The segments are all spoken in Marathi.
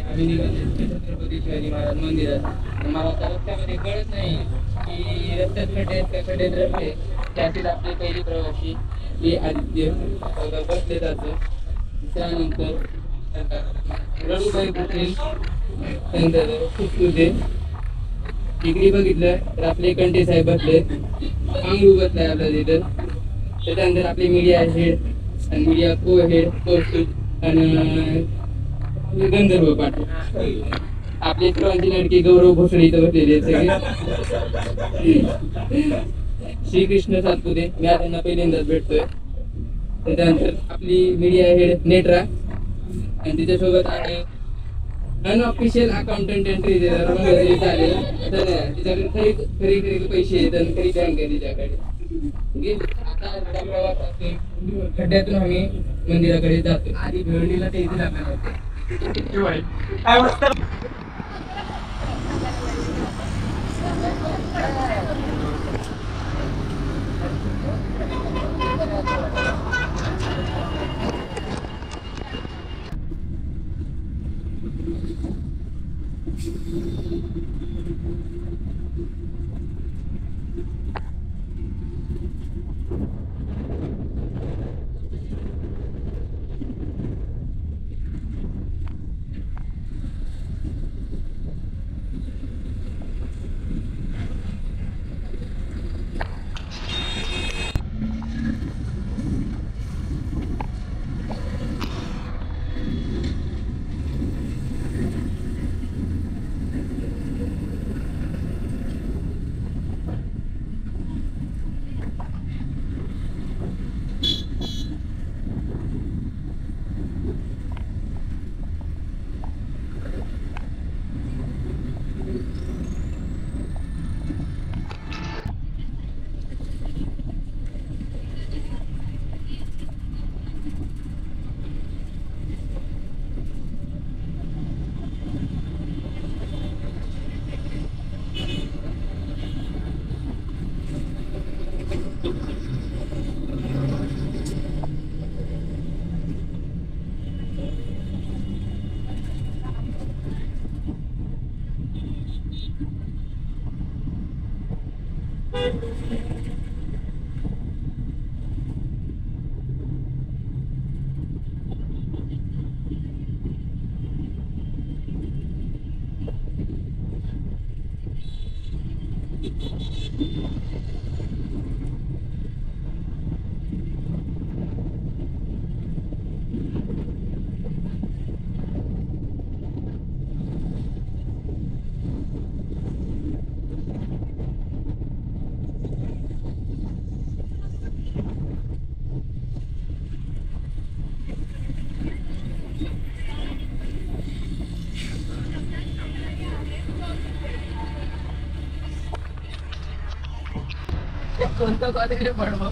आम्ही निघालो छत्रपती शिवाजी महाराज मंदिरात. मला आता रस्त्यामध्ये कळत नाही की रस्त्यात खड्डे आहेत का खड्डे रस्ते. त्यातील आपले पहिली प्रवासी हे आदित्य बसले जातं. त्यानंतर रडूबाई पटेल, त्यानंतर फुसफुसे. इकडे बघितलं तर आपले कंटे साहेब बसले, पांगरू बसलाय आपल्या तिथं. त्याच्यानंतर आपले मीडिया हेड आणि मीडिया को हेड पोस्ट आणि गंधर्व पाटील. आपले सर्वांची लडकी गौरव भोसले इथं बसलेले सगळे. श्रीकृष्ण सातपुते, मी त्यांना पहिल्यांदाच भेटतोय. त्याच्यानंतर आपली मीडिया हेड नेट्रा आणि तिच्यासोबत आहे अनऑफिशियल अकाउंटंट एंट्री झाले. तिच्याकडे खरी पैसे येत आणि खरी बँक आहे तिच्याकडे. आता प्रवास खड्ड्यातून आम्ही मंदिराकडे जातो. आधी भिवंडीला ते इथे जाणार होते. कोणतं कॉलेज पडव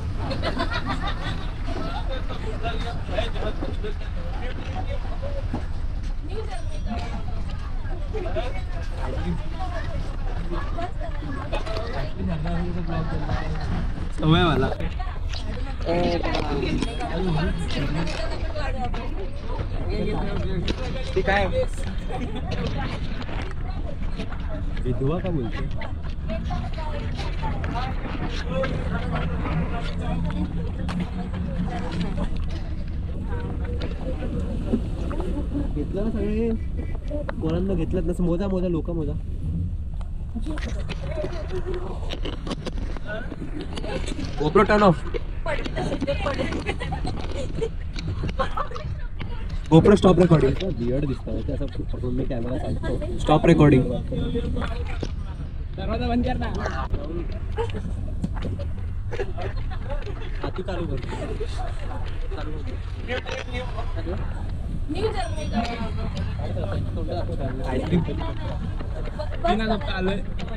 समय मला काय विधवा का बोलते घेतलं ना सगळे कोणाला घेतलं नसं मोजा मोजा लोक मोजा GoPro turn off GoPro stop recording beard दिसतं असं पकडून कॅमेरा चालतो स्टॉप रेकॉर्डिंग दरवाजा बंद कर ना हाती चालू कर चालू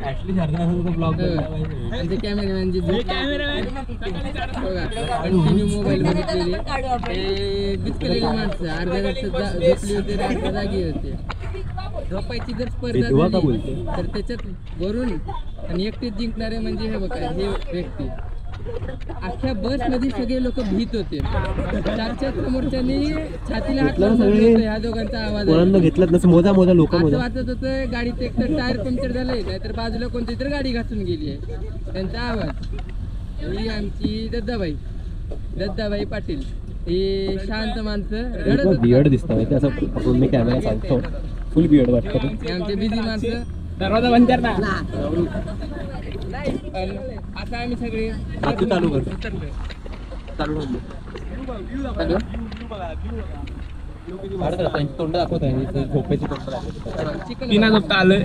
आईस्क्रीम ब्लॉग कॅमेरामॅनची कंटिन्यू मोबाईल बघितलेली बिचकलेली माणसं अर्ध्या झोपली होते अर्ध्या जागी होते झोपायची जर स्पर्धा झाली तर त्याच्यात वरून आणि एकटेच जिंकणारे म्हणजे हे बघा हे व्यक्ती. अख्ख्या बस मध्ये सगळे लोक भीत होते. चारच्या समोरच्यानी छातीला हात लावून धरलं होतं ह्या दोघांचा आवाज घेतलं मोजा मोजा लोक असं वाटत होतं गाडीचं एक तर टायर पंक्चर झालंय नाहीतर बाजूला कोणती तर गाडी घासून गेली आहे. त्यांचा आवाज. ही आमची दत्ताबाई पाटील. ही शांत माणसं रडत बियर्ड दिसतं असं मी कॅमेरा सांगतो. फुल बियर्ड वाटतं. आमचे बिझी माणसं. दरवाजा बंद कर ना. आता आम्ही सगळे चालू कर. चालू तोंड दाखवत आहे झोपेची तिना झोपता आलोय.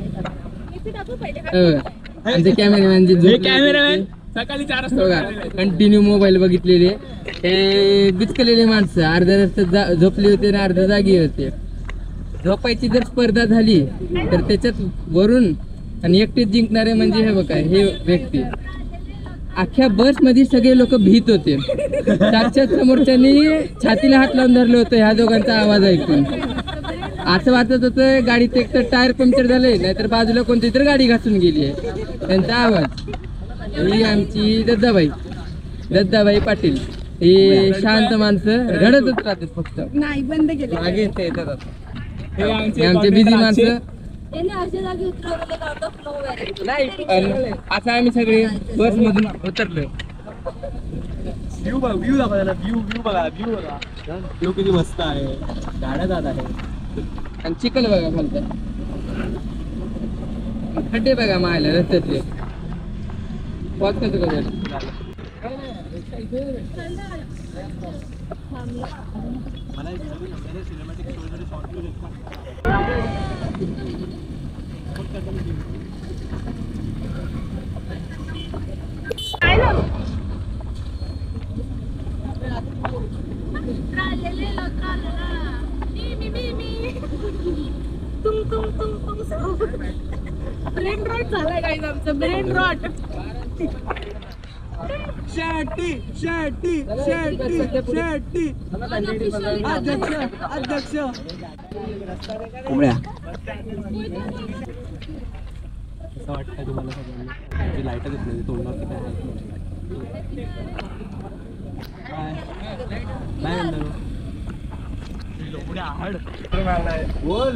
आमचे कॅमेरामॅन सकाळी 4 वाजता कंटिन्यू मोबाईल बघितलेले ते बिचकलेले माणसं अर्ध्या रस्त्यात झोपले होते आणि अर्ध्या जागी होते. झोपायची जर स्पर्धा झाली तर त्याच्यात वरून आणि एकटेच जिंकणारे म्हणजे हे बघा हे व्यक्ती. अख्ख्या बस मध्ये सगळे लोक भीत होते. चारच्या समोरच्यानी छातीला हात लावून धरलं होतं ह्या दोघांचा आवाज ऐकून. असं वाटत होतं गाडीचं एक तर टायर पंक्चर झालंय नाहीतर बाजूला कोणती तर गाडी घासून गेली आहे. त्यांचा आवाज. ही आमची दत्ताबाई पाटील. ही शांत माणसं रडतच राहतात फक्त. नाही बंद केलं. मागे ते येतात. हे आमचे बिझी माणसं. आता आम्ही सगळे बस मधून उतरलो. व्ह्यू बघा व्ह्यू किती मस्त आहे. गाड्या जात आहे आणि चिखल बघा खालतं. खड्डे बघा मायला रस्त्यातले. वाच कसं बघा. ब्रेन रॉट झालाय गाईज आमचं. Brain rot. शेट्टी अध्यक्ष कोंबड्या. असं वाटतं तुम्हाला सगळ्यांना लाईट येत नाही तोंडावरती काय बोल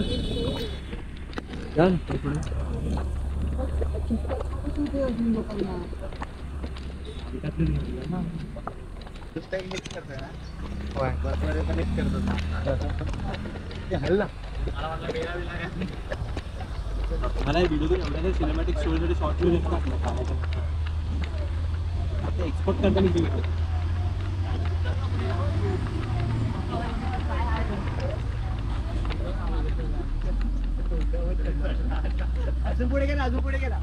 मला व्हिडिओ सिनेमॅटिक स्टोरीसाठी शॉर्ट व्हिडिओ एक्सपोर्ट करताना अजून पुढे गेला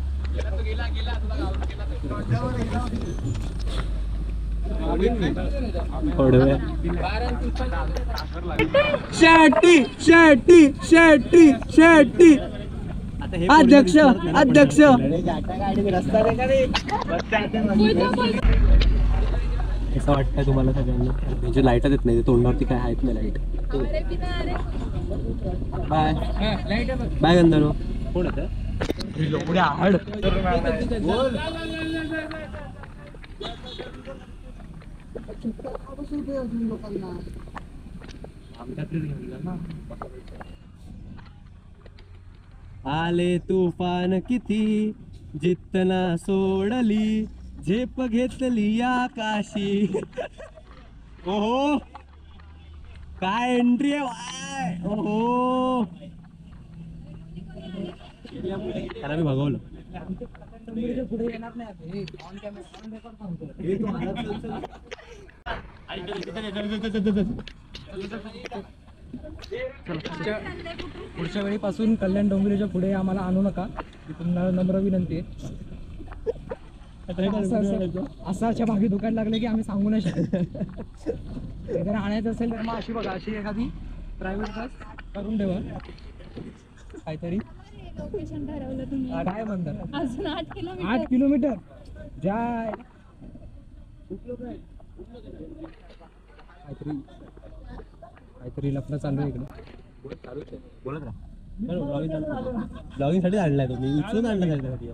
शेट्टी अध्यक्ष असं वाटतंय तुम्हाला सगळ्यांना. म्हणजे लाईटच येत नाही तोंडावरती काय आहेत नाही लाईट. बाय बाय गंधर्व. कोण होतं आले तुफान किती जितना सोडली झेप घेतली आकाशी. ओहो काय एंट्री आहे. ओहो त्याला मी भगवलं. पुढच्या वेळीपासून कल्याण डोंबिवलीच्या पुढे आम्हाला आणू नका. तुम्हाला नम्र विनंती आहे. असं अशा भागी दुकान लागले की आम्ही सांगू नाही शकत. जर आणायचं असेल तर मग अशी बघा अशी एखादी प्रायव्हेट बस करून ठेवा. काहीतरी लोकेशन ठरवलं तुम्ही. काय म्हणतात अजून 8 किलोमीटर जाय. काहीतरी लफडं चालू आहे इकडे. बोलत राहा. ब्लॉगिंग साठी आणलाय तो मी उचलून आणला त्याच्यासाठी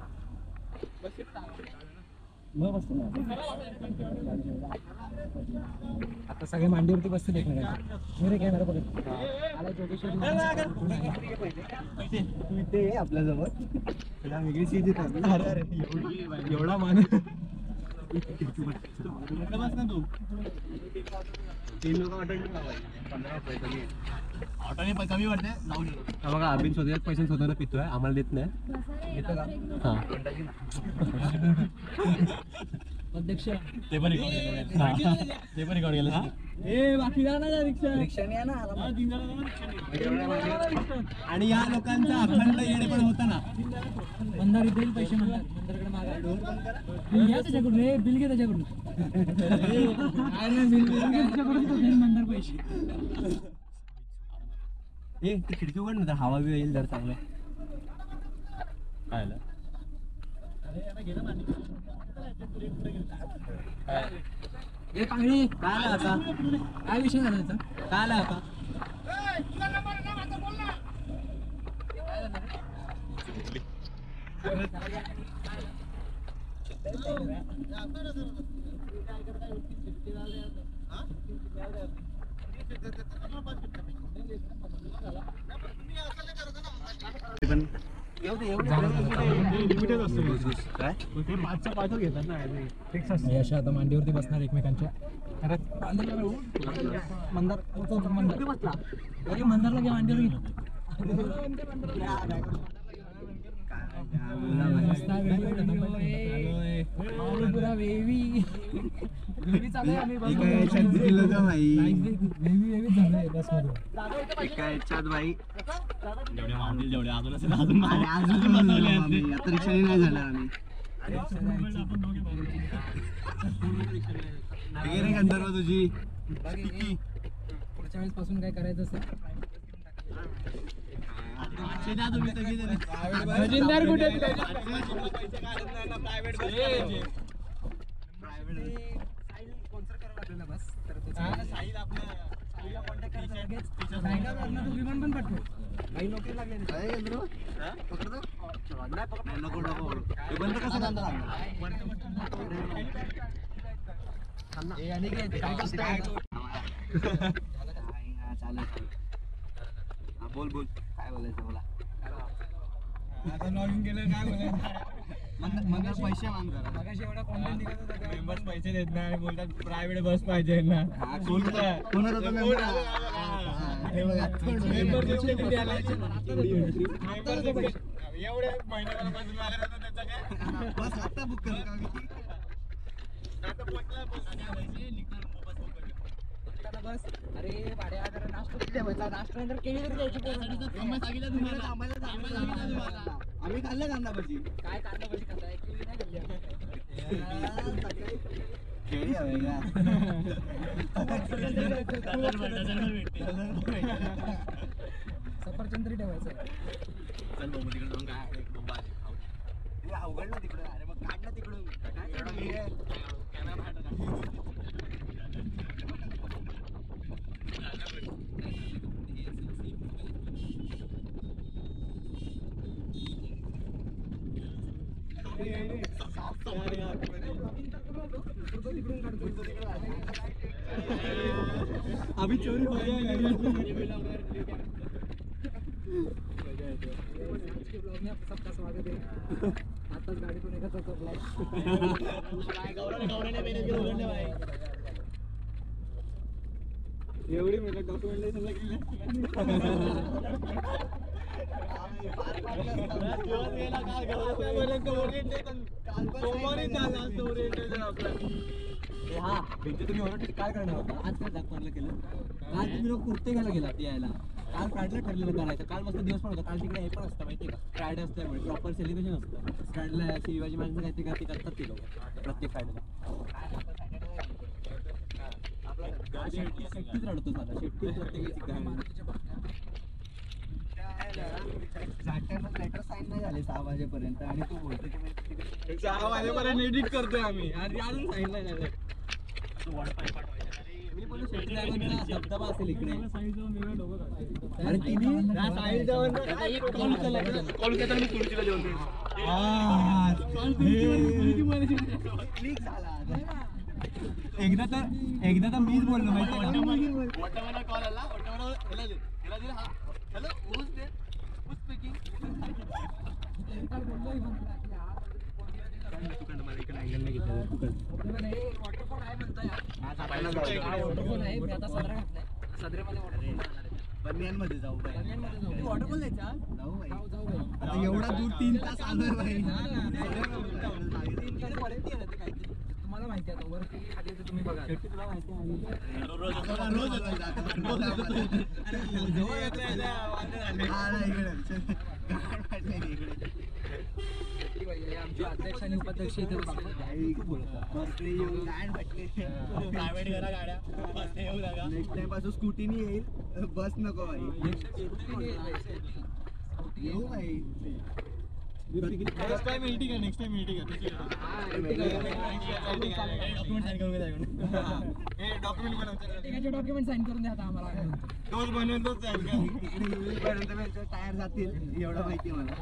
मग बसतो ना आता सगळे मांडीवरती बसतील एकमेकांच्या रे कॅमेरा बघत आला जोगेश्वरी ते आपल्याजवळ त्याला वेगळी सीट देतात अरे एवढा मान तीन लोक ऑटोने कमी वाटते बघा अभिन स्वतःच पैसे स्वतःला पितोय आम्हाला देत नाही हा अध्यक्ष ते पण रेकॉर्ड केलं ए बाकी जाणार रिक्षा रिक्षाने या ना आणि या लोकांचा अखंड येणे पण होता ना मंदार इथे पैसे म्हणतात मंदारकडे मागा बिल घ्या त्याच्याकडून रे बिल घे त्याच्याकडून मंदार पैसे ए ती खिडकी उघड ना हवा बी येईल जर चांगलं काय ए पांगडी काय आला आता काय विषय झाला त्याचा काय आला आता अशा आता मांडीवरती बसणार एकमेकांच्या मंदार मंदारला घ्या मांडीवर रिक्षाने नाही झालं आम्ही गंधर्व तुझी पुढच्या वेळेस पासून काय करायचं असेल विमान पण पाठवू काही नोकरी लागले बोल बोल काय बोलायचं बोला आता लॉगिंग केलं काय बोलायचं मग पैसे माग करा मगाशी एवढा कॉन्टेंट निघत होता का मेंबर्स पैसे देत नाही बोलतात प्रायव्हेट बस पाहिजे ना कोण एवढे महिन्यापासून बस आता बुक करू का बस अरे भाड्या जरा नाश्ता किती द्यायचा नाश्ता नंतर केळी तरी द्यायची आम्ही खाल्लं कांदा भजी काय कांदा भजी खाताय केळी नाही खाल्ली केळी हवे का सफरचंद तरी ठेवायचं अवघड ना तिकडं अरे मग काढ ना तिकडून अभी चोरी हो गया सबका स्वागत है आताच गाडीतून एकाचा चपला एवढी मेहनत डॉक्युमेंट हा तुम्ही ओरडले काय करणार होता आज काय दाखवायला केलं काल तुम्ही लोक कुर्ते घ्यायला गेलात यायला काल फ्रायडला ठरलेलं करायचं काल मस्त दिवस पण होता काल तिकडे हे पण असतं माहिती का फ्रायडे असल्यामुळे प्रॉपर सेलिब्रेशन असतं फ्रायडला शिवाजी महाराजांचं काहीतरी काहीतरी करतात ते लोक प्रत्येक फ्रायडेला शेट्टीच रडतो झाला शेट्टी लेटर साईन नाही झाले 6 वाजेपर्यंत आणि तू बोलतो की 6 वाजेपर्यंत एडिट करतोय आम्ही आणि अजून साईन नाही झाले मी बोललो शेट्टी ड्रायव्हरचा धबधबा असेल इकडे. अरे तिने साहिल जवानचा काय कॉल उचलला का? कॉल केला मी तुळशीला जेवण क्लिक झाला. एकदा तर मीच बोललो माहिती कॉल आला हॅलो ऊस दे ऊस पेकिंग बनियांमध्ये जाऊ वॉटरफॉल जायचा जाऊ भाई. आता एवढा दूर 3 तास आलोय भाई. तुम्हाला माहिती आहे आता वरती खाली तर तुम्ही बघा आमचे अध्यक्ष आणि उपाध्यक्ष इथे प्रायव्हेट करा गाड्या नेक्स्ट टाइम पासून स्कूटीने येईल बस नको भाई. येऊ भाई. नेक्स्ट टाइम मीटिंग आहे. डॉक्युमेंट साईन करून द्या आता आम्हाला टायर जातील एवढं माहिती मला.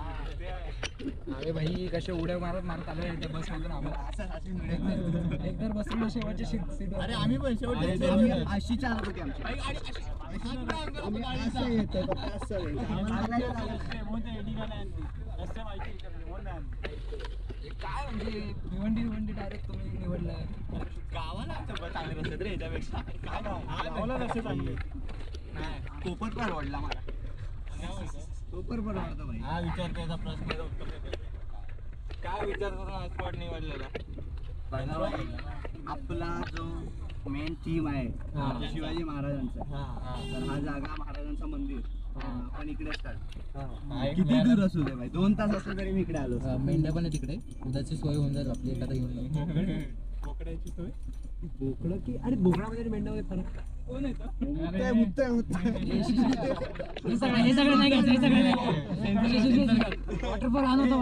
अरे भाई कसे उड्या मारत आलोय त्या बस मधून आम्हाला एकतर बसलो शेवटच्या सीट. अरे आम्ही पण शेवटची अशी चालत होती आमची असं येतं असं काय म्हणजे भिवंडी डायरेक्ट तुम्ही निवडलाय. गावाला चांगले रस्ते रे याच्यापेक्षा गावाला रस्ते चांगले. कोपर परवडला मला. कोपर परवडतो भाई. हा विचारतो याचा प्रश्न काय विचारतो स्पॉट निवडलेला. आपला जो मेन थीम आहे शिवाजी महाराजांचा तर हा जागा महाराजांचं मंदिर आपण इकडे स्टार्ट. किती दूर असू दे भाई 2 तास असले तरी मी इकडे आलो. मेंढ्या पण आहे तिकडे उद्याची सोय होऊन जाईल आपली एखादा घेऊन बोकड्याची सोय. बोकडं की अरे बोकडामध्ये मेंढ्यामध्ये फरक कोण येतं. हे सगळं नाही घ्यायचं. हे सगळं वॉटरफॉल आणतो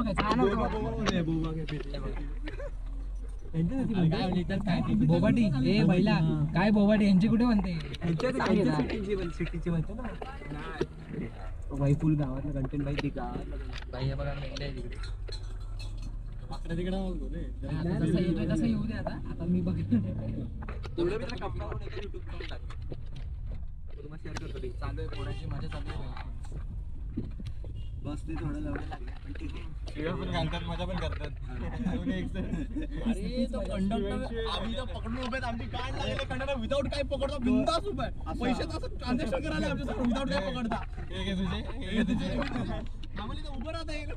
बोबाटी ए बैला काय बोबाटी यांची कुठे म्हणते सिटीची म्हणतो ना भाई. फुल गावातलं कंटेंट भाई. ते गावातलं भाई हे बघा मेंढ्या आहे तिकडे. तिकडे तसं येऊ दे आता मी बघितलं शेअर करतो ते. चालू आहे पोळ्याची मजा चालू आहे. बसने थोडं लवकर लागलं पण ठीक आहे. पण घालतात मजा पण करतात. अरे तो कंडक्टर आम्ही तर पकडून उभे आमची गाड लागले. कंडक्टर विदाऊट काय पकडतो बिंदास उभा आहे. पैसे तसं ट्रान्झॅक्शन करायला आमच्यासमोर विदाऊट काय पकडता. आम्हाला इथं उभं राहता येईल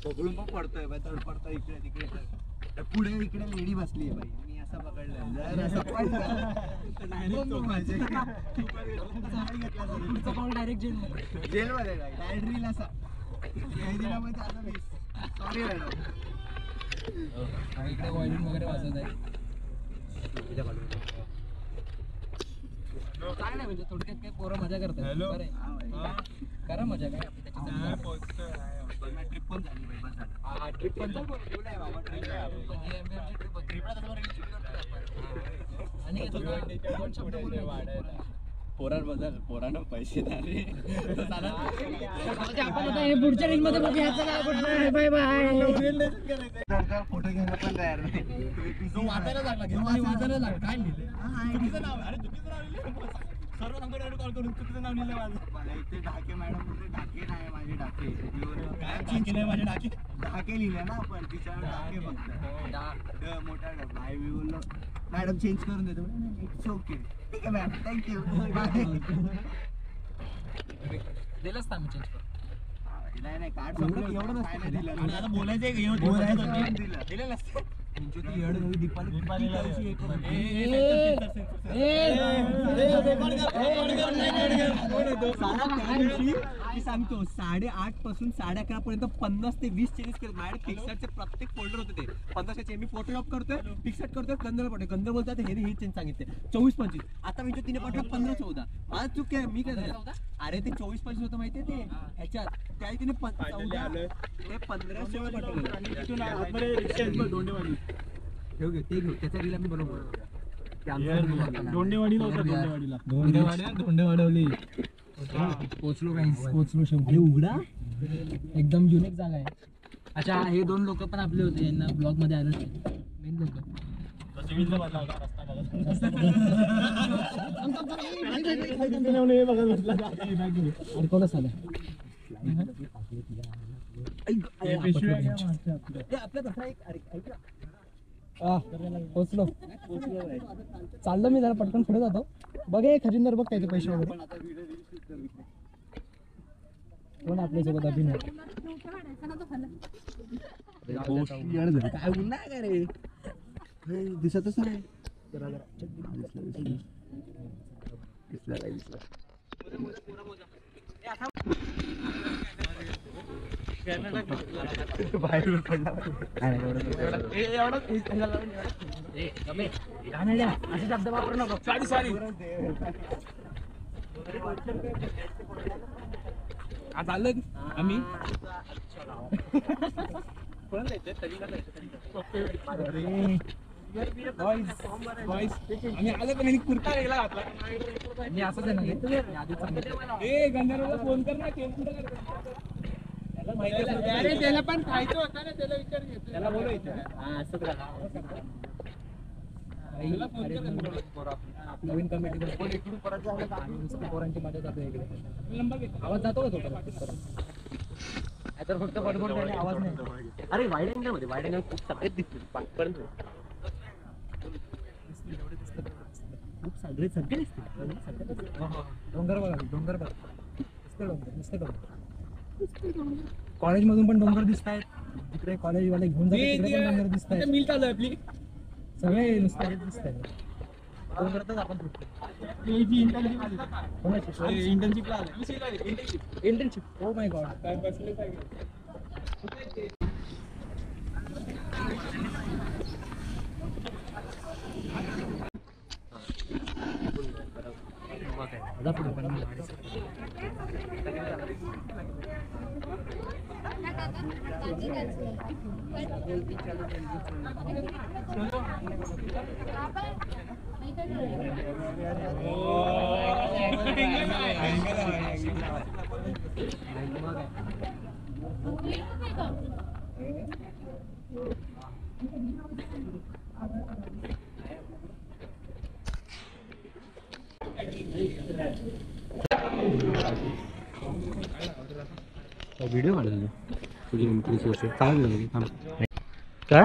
पकडून पण पडतोय बाई. थोडं पडतोय इकडे तिकडे. पुढे इकडे लेडी बसली आहे बाई. मी असं पकडलं डायरेक्ट जेलमध्ये डायरेक्ट रील असा सॉरी मॅडम. इकडे वॉयलिन वगैरे वाजत आहे. काय नाही म्हणजे थोडक्यात काही पोरं मजा करतात. बरं आहे. करा मजा काय आपली ट्रिप पण झाली बाई. बस झालं. ट्रिप पण झाली. आणि दोन शब्द पोरांना पैसे झाले. आपण आता हे पुढच्या रील मध्ये बघूया. Bye bye. फोटो घ्यायला पण तयार नाही. वाचायला लागला काय लिहिलं. चुकीचं नाव. अरे चुकीचं नाव लिहिलं. सर्व नंबर कॉल करून चुकीचं नाव लिहिलं माझं. मला इथे ढाके मॅडम बोलते ढाके नाही माझे ढाके. काय नाही माझे ढाके. ढाके लिहिले ना आपण तिच्यावर ढाके फक्त मोठा भाई. मी बोललो मॅडम चेंज करून देतो. इट्स ओके ठीक आहे मॅम थँक्यू दिलंच ना मी चेंज करून. नाही कार्ड संपलं एवढं नसतं दिलं. आता बोलायचं दिलं नसतं. मी सांगतो 8:30 पासून 11:30 पर्यंत 50 ते 20 चेंजेस केले. माझ्याकडे पिक्सारचे प्रत्येक फोल्डर होते ते 50 मी फोटोशॉप करतोय पिक्सार करतोय. गंधर्व पाठवतोय. गंधर्व बोलतात हे चेंज सांगितले 24-25. आता मी तिने पाठवलं 15-14. माझा चूक आहे. मी काय झालं अरे ते 24-25 होतं माहितीये ते ह्याच्यात त्याही तिने 14 ते 15 पाठवलं. ते घेऊ त्याचा रील आम्ही बनवू. धोंडेवाडीला होता, धोंडेवाडीला पोचलो शेवटी उघडा एकदम युनिक जागा आहे. अच्छा हे 2 लोक पण आपले होते, यांना ब्लॉग मध्ये आलं मेन लोक. अडकवलं साला. पोचलो चाललो मी जरा पटकन पुढे जातो. बघ हे खजिनदार बघ काय ते पैसे वगैरे कोण आपल्यासोबत अभिनय काय उन्हा काय रे दिसतच नाही. बाहेर पडला असे शब्द वापरू नको. आज आलो आम्ही आम्ही आलो पण कुर्ता वेगळा घातला. मी असं देणार फोन कर ना त्याला पण खायचं होतं ना, त्याला विचार घेतलं त्याला बोलायचं. नवीन कमिटी पोरांची मजा जातो इकडे. आवाज जातो का तो तर फक्त पडपड आवाज नाही. अरे वाईड अँगल मध्ये वाईड अँगल खूप सगळेच दिसतील पाठपर्यंत खूप सगळे सगळे दिसतील. डोंगर बघा डोंगर बघा नुसते डोंगर. कॉलेजमधून पण डोंगर दिसत आहेत. तिकडे कॉलेजवाले घेऊन जातात तिकडे पण डोंगर दिसत आहेत. मिल चालू आहे आपली सगळे नुसते दिसत आहेत. डोंगरातच आपण इंटर्नशिप. ओ माय गॉड काय बसले काय व्हिडिओ काढला तुझी चांगलं काय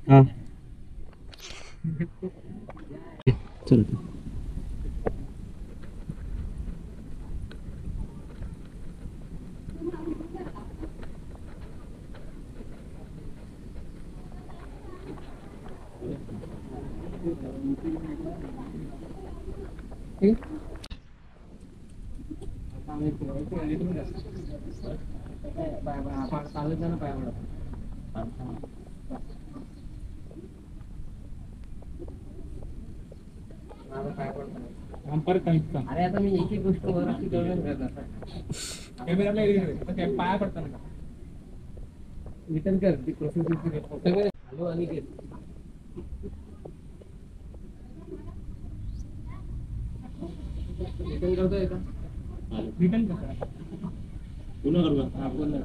हाँ चलो अरे आता मी एक एक गोष्ट वर पाया पडताना रिटर्न कर ती प्रोसेस. हॅलो अनिकेत रिटर्न करतोय का? रिटर्न कसा पुन्हा करू का? हा बोल ना.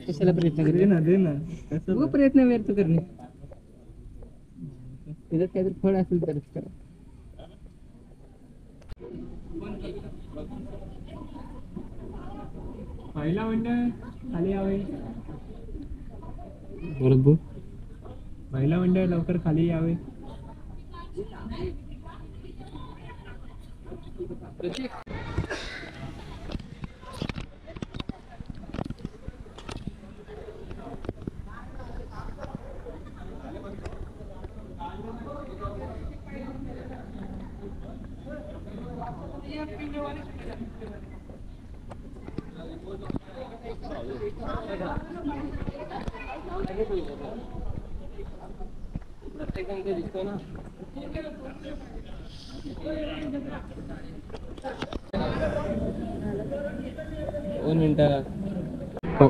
कशाला प्रयत्न करते ना दे ना प्रयत्न व्यर्थ करणे. त्याच्यात काहीतरी फळ असेल तरच करा. पहिला मंडळ खाली यावे. बरोबर. महिला मंडळ लवकर खाली यावे. प्रत्येक जण दिसतो ना. दोन मिनिटं. हो.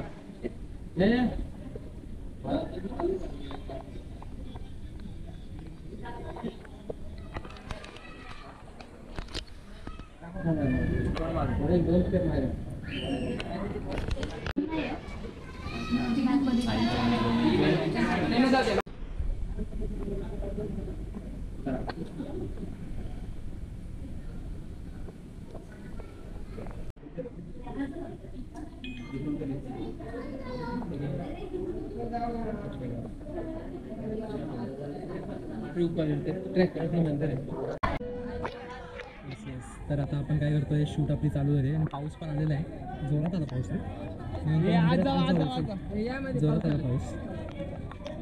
तर आता आपण काय करतोय, शूट आपली चालू झाली आणि पाऊस पण आलेला आहे. जोरात आला पाऊस रे. जोरात आला पाऊस.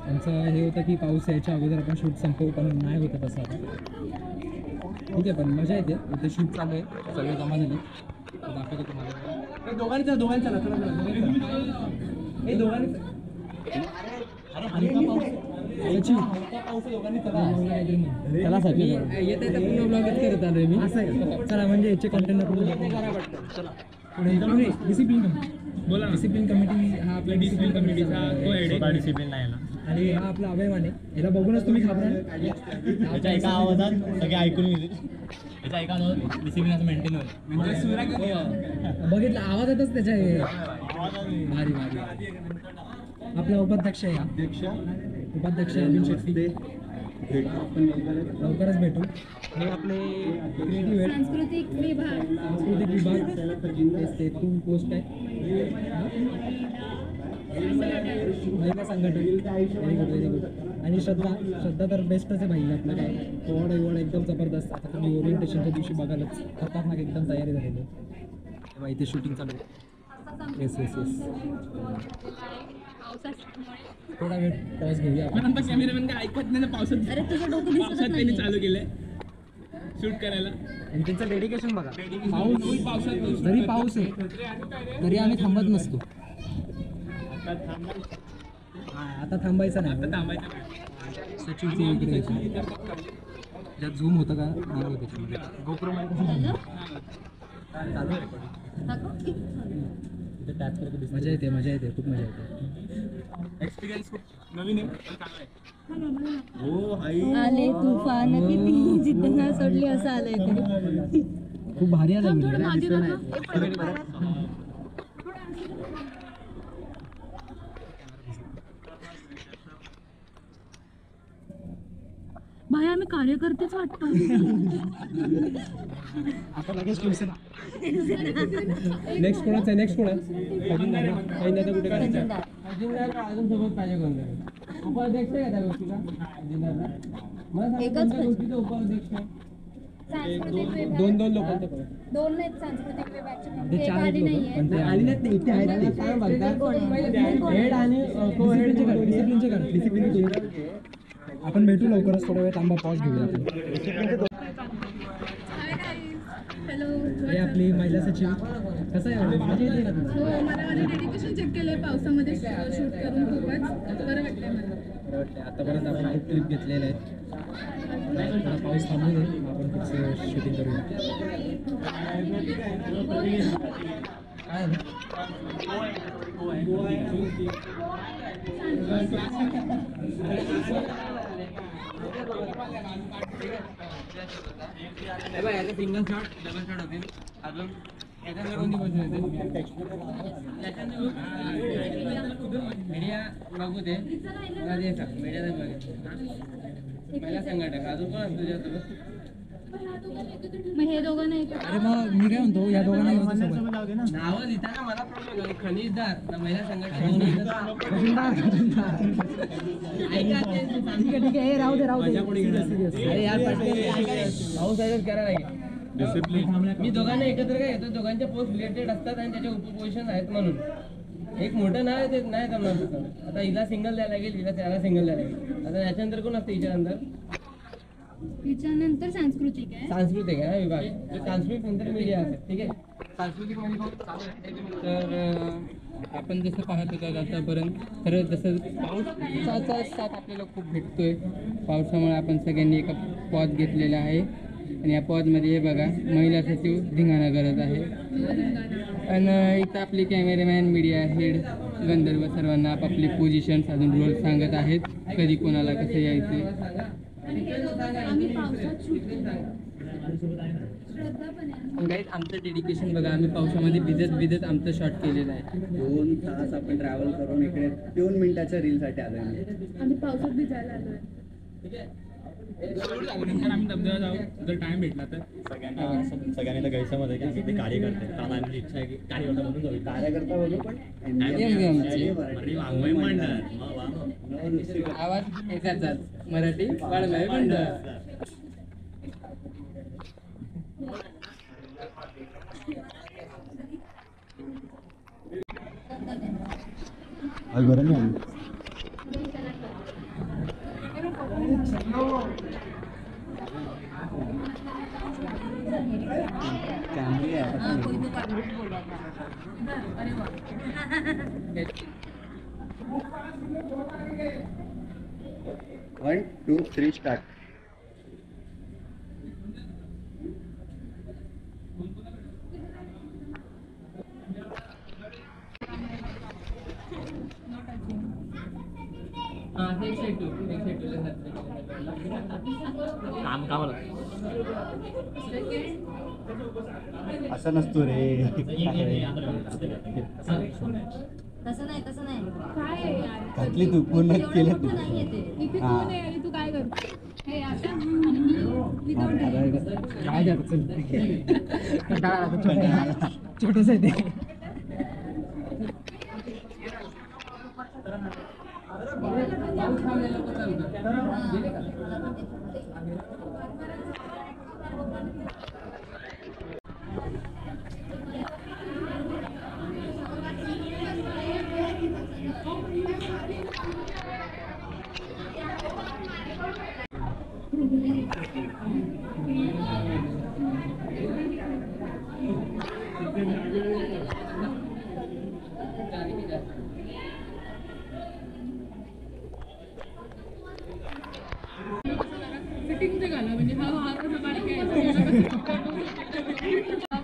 आमचं हे होतं की पाऊस यायच्या अगोदर आपण शूट संपवू, पण नाही होतं तसं आता. ठीक आहे, पण मजा येते. इथे शूट चालू आहे, सगळे जमा झाले. दाखवतो तुम्हाला. दोघांनी करत आलोय मी. चला म्हणजे याचे कंटेंट डिसिप्लिन कमिटी हा आपला डिसिप्लिन कमिटीचा डिसिप्लिन नाही आणि हा आपला अभयमान आहे. याला बघूनच तुम्ही घाबराल. त्याच्या एका आवाजात सगळे ऐकून गेले. त्याच्या एका आवाजात डिसिप्लिन असं मेंटेन होईल. बघितलं आवाजातच त्याच्या भारी भारी. आपला उपाध्यक्ष आहे, उपाध्यक्ष अरविंद शेट्टी. लवकरच भेटू. हे आपले क्रिएटिव्ह आहेत. सांस्कृतिक विभाग ते तू पोस्ट आहे महिला संघटन. Very good very good. आणि श्रद्धा तर बेस्टच आहे भाई. आपलं काय एवढं एकदम जबरदस्त. आता तुम्ही ओरिएंटेशनच्या दिवशी बघायलाच खतरनाक एकदम तयारी झालेली आहे. तेव्हा इथे शूटिंग चालू आहे. Yes yes yes. थोडा वेळ पॉज घेऊया. कॅमेरामॅन काय ऐकत नाही ना पावसात. अरे तुझं डोकं दिसत नाही. चालू केलंय शूट करायला. आणि त्यांचं डेडिकेशन बघा. पाऊस जरी पाऊस आहे तरी आम्ही थांबत नसतो. आता थांबायचं नाही. सचिनची इकडे ज्यात झूम होतं का नाही त्याच्यामध्ये गोप्रोमध्ये चालू आहे. मजा येते मजा येते खूप मजा येते. एक्सपिरियन्स खूप नवीन आहे. आले तुफान किती जिद्द ना सोडली असं आलंय ते. खूप भारी आलं. भाई आम्ही कार्यकर्तेच वाटतो. आता लगेच नेक्स्ट कोणाचं आहे? नेक्स्ट कोणा पहिल्यांदा कुठे करायचं? अजून सोबत पाहिजे कोणतं उपाध्यक्ष आहे का त्या गोष्टीला? मला गोष्टीचा उपाध्यक्ष दोन लोकांचं दोन नाहीत सांस्कृतिक विभागाचे. ते चार लोक पण ते आली नाहीत. इथे आहेत काय म्हणतात हेड आणि डिसिप्लिनचे. आपण भेटू लवकरच. थोडा वेळ थांबा, पॉज घेऊया. हॅलो. हे आपली महिला सचिव. कसं आहे मजा येते ना तुला? हो, मला माझं डेडिकेशन चेक केलंय पावसामध्ये शूट करून. खूपच बरं वाटतंय मला. आतापर्यंत आपण खूप ट्रिप घेतलेले आहेत. थोडा पाऊस थांबू दे, आपण पुढचं शूटिंग करूया. काय सिंगल शॉट डबल शॉट होतील. अजून याच्यात कोणती गोष्ट होते. मीडिया बघू दे मला दे सांग मीडिया नाही बघ पहिला संघटक अजून कोण असतो तुझ्यासोबत मग हे दोघं नाही का? अरे मग मी काय म्हणतो या दोघांना घेऊन जा सोबत. नावं लिहिताना मला प्रॉब्लेम आहे खनिजदार ना महिला संघटक ऐका ते ठीक आहे ठीक आहे, ए, राहू दे serious. अरे यार पाऊस करायला लागेल मी दोघांना एकत्र काय घेतो दोघांच्या पोस्ट रिलेटेड असतात आणि त्याचे उपपोजिशन आहेत म्हणून एक मोठं नाव आहे ते नाही जमणार तसं. आता हिला सिंगल द्यायला लागेल हिला त्याला सिंगल द्यायला लागेल. आता याच्यानंतर कोण असतं हिच्यानंतर तिच्यानंतर सांस्कृतिक आहे. सांस्कृतिक आहे ना विभाग सांस्कृतिक नंतर मीडिया असेल ठीक आहे सांस्कृतिक मध्ये कोण चालू आहे? तर आपण जसं पाहत होतो आतापर्यंत तर जसं पावसाचा साथ आपल्याला खूप भेटतोय पावसामुळे आपण सगळ्यांनी एका पॉज घेतलेला आहे आणि या पॉजमध्ये हे बघा महिला सचिव धिंगाणा करत आहे आणि इथं आपले कॅमेरामॅन मीडिया हेड गंधर्व सर्वांना आपापली पोझिशन अजून रोल सांगत आहेत कधी कोणाला कसं यायचं. आम्ही पावसात शूट श्रद्धा पण आहे. गाईज आमचं डेडिकेशन बघा आम्ही पावसामध्ये भिजत आमचं शॉट केलेलं आहे. 2 तास आपण ट्रॅव्हल करून इकडे 2 मिनिटाच्या रीलसाठी आलोय आम्ही पावसात भिजायला आलोय. नंतर आम्ही धबधबा जाऊ जर टाइम भेटला तर सगळ्यांनी गैरसमज आहे की ते कार्यकर्ते मला आमची इच्छा आहे की कार्यकर्ता म्हणून जाऊ कार्यकर्ता बोलू पण आवाज एकाचाच मराठी वाढवाय मंडळ. बरं नाही One, two, three, start. असं नसतो रे तसं नाही काय आहे यार? घातली तू पूर्ण केलं तू नाही येते इथे कोण आहे आणि तू काय करतो? हे आता मी काय अडचण छोटस आहे ते. फिटिंग ते घाला म्हणजे हा हा कसं बारके आहे